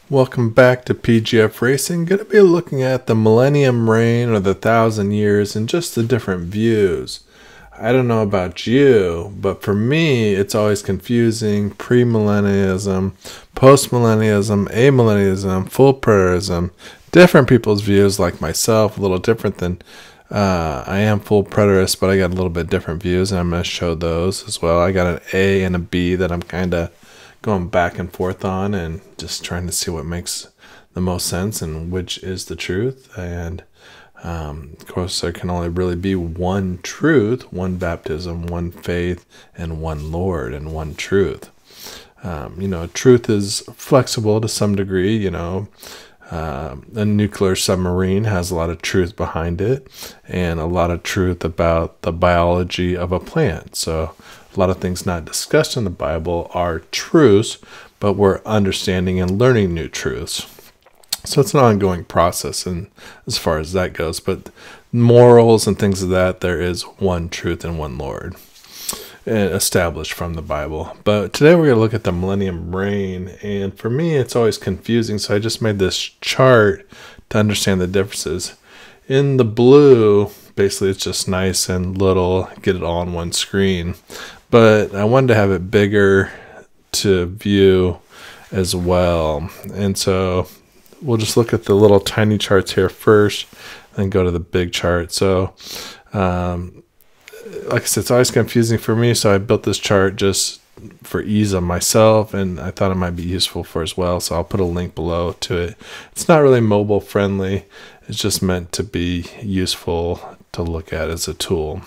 Welcome back to PGFracing. Going to be looking at the Millennium reign or the 1,000 years and just the different views. I don't know about you, but for me, it's always confusing. Premillennialism, postmillennialism, amillennialism, full preterism. Different people's views, like myself, a little different than I am full preterist, but I got a little bit different views, and I'm going to show those as well. I got an A and a B that I'm kind of going back and forth on and just trying to see what makes the most sense and which is the truth. And of course, there can only really be one truth, one baptism, one faith, and one Lord, and one truth. Truth is flexible to some degree. A nuclear submarine has a lot of truth behind it and a lot of truth about the biology of a plant. So a lot of things not discussed in the Bible are truths, but we're understanding and learning new truths. So it's an ongoing process, and as far as that goes, but morals and things of that, there is one truth and one Lord established from the Bible. But today we're going to look at the Millennium reign, and for me it's always confusing, so I just made this chart to understand the differences. In the blue, basically it's just nice and little, get it all on one screen, but I wanted to have it bigger to view as well, and so we'll just look at the little tiny charts here first, then go to the big chart. So like I said, it's always confusing for me, so I built this chart just for ease of myself, and I thought it might be useful for as well, so I'll put a link below to it. It's not really mobile friendly, it's just meant to be useful to look at as a tool.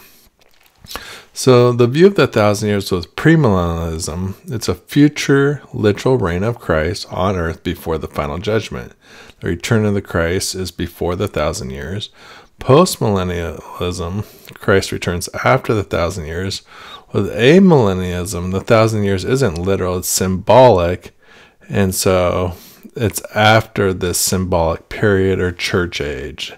So the view of the 1,000 years was premillennialism. It's a future literal reign of Christ on earth before the final judgment. The return of the Christ is before the 1,000 years. Postmillennialism, Christ returns after the 1,000 years. With amillennialism, the 1,000 years isn't literal, it's symbolic, and so it's after this symbolic period or church age.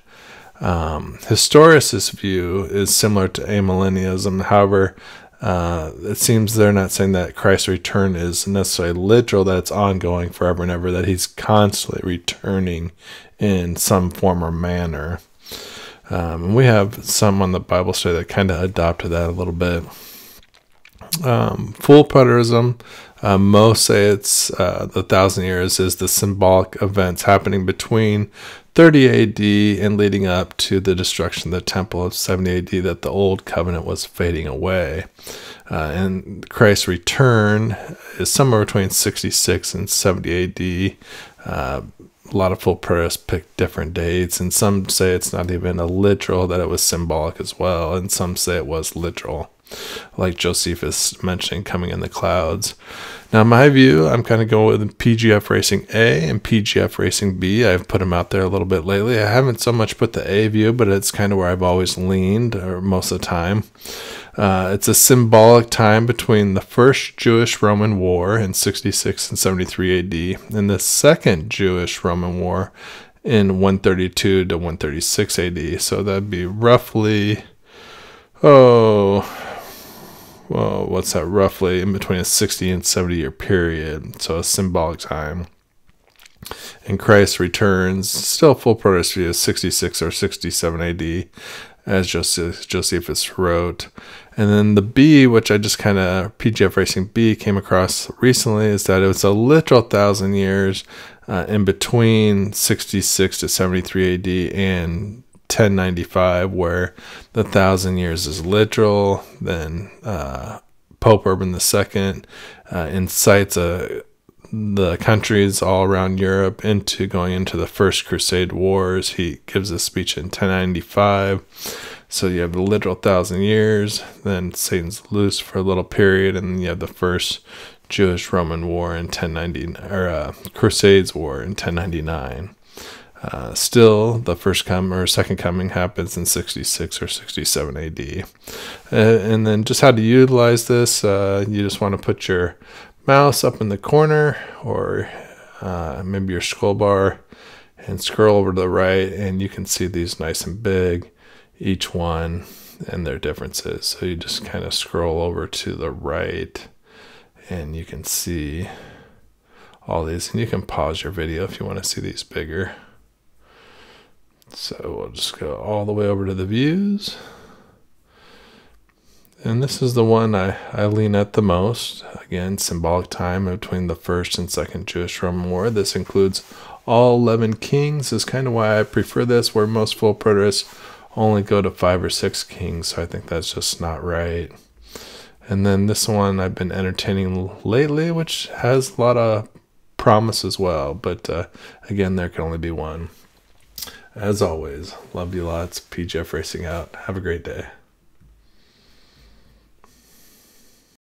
Historicist view is similar to amillennialism. However, it seems they're not saying that Christ's return is necessarily literal, that it's ongoing forever and ever, that he's constantly returning in some form or manner. And we have some on the Bible study that kind of adopted that a little bit. Full preterism, most say it's the 1,000 years is the symbolic events happening between 30 AD and leading up to the destruction of the temple of 70 AD, that the old covenant was fading away. And Christ's return is somewhere between 66 and 70 AD. A lot of full preterists pick different dates, and some say it's not even a literal, that it was symbolic as well, and some say it was literal, like Josephus mentioning coming in the clouds. Now, my view, I'm kind of going with PGFracing A and PGFracing B. I've put them out there a little bit lately. I haven't so much put the A view, but it's kind of where I've always leaned, or most of the time. It's a symbolic time between the first Jewish-Roman War in 66 and 73 AD and the second Jewish-Roman War in 132 to 136 AD. So that'd be roughly, what's that, roughly in between a 60 and 70 year period, so a symbolic time. And Christ returns, still full preterist view, 66 or 67 AD, as Josephus wrote. And then the B, which I just kind of, PGFracing B, came across recently, is that it was a literal 1,000 years in between 66 to 73 AD and 1095, where the 1,000 years is literal. Then Pope Urban II incites the countries all around Europe into going into the First Crusade Wars. He gives a speech in 1095. So you have the literal 1,000 years, then Satan's loose for a little period, and then you have the first Jewish-Roman War in 1090, or Crusades War in 1099. Still, the second coming happens in 66 or 67 AD. And then just how to utilize this, you just want to put your mouse up in the corner, or maybe your scroll bar, and scroll over to the right, and you can see these nice and big, each one and their differences. So you just kind of scroll over to the right, and you can see all these. And you can pause your video if you want to see these bigger. So we'll just go all the way over to the views. And this is the one I lean at the most. Again, symbolic time between the First and Second Jewish-Roman War. This includes all 11 kings. This is kind of why I prefer this, where most full preterists only go to 5 or 6 kings. So I think that's just not right. And then this one I've been entertaining lately, which has a lot of promise as well. But again, there can only be one. As always, love you lots. PGFracing out. Have a great day.